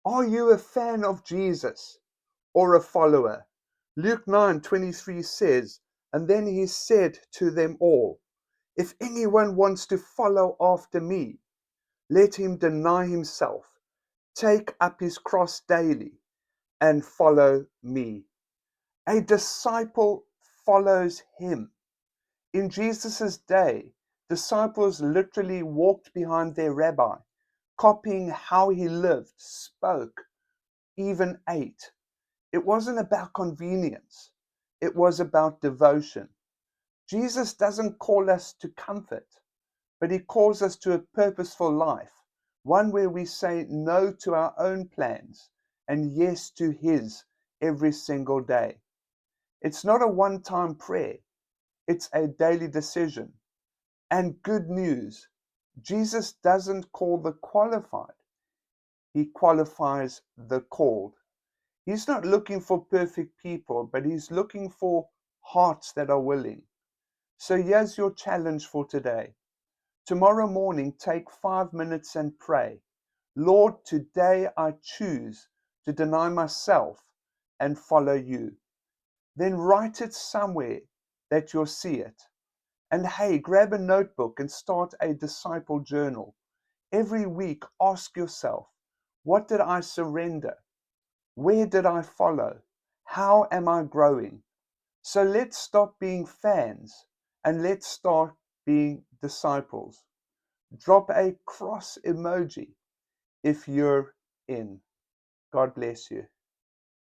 Are you a fan of Jesus or a follower? Luke 9:23 says, and then he said to them all, if anyone wants to follow after me, let him deny himself, take up his cross daily, and follow me. A disciple follows him. In Jesus' day, disciples literally walked behind their rabbi, copying how he lived, spoke, even ate. It wasn't about convenience. It was about devotion. Jesus doesn't call us to comfort, but he calls us to a purposeful life, one where we say no to our own plans and yes to his every single day. It's not a one-time prayer. It's a daily decision. And good news, Jesus doesn't call the qualified. He qualifies the called. He's not looking for perfect people, but he's looking for hearts that are willing. So here's your challenge for today. Tomorrow morning, take 5 minutes and pray. Lord, today I choose to deny myself and follow you. Then write it somewhere that you'll see it. And hey, grab a notebook and start a disciple journal. Every week, ask yourself, what did I surrender? Where did I follow? How am I growing? So let's stop being fans and let's start being disciples. Drop a cross emoji if you're in. God bless you.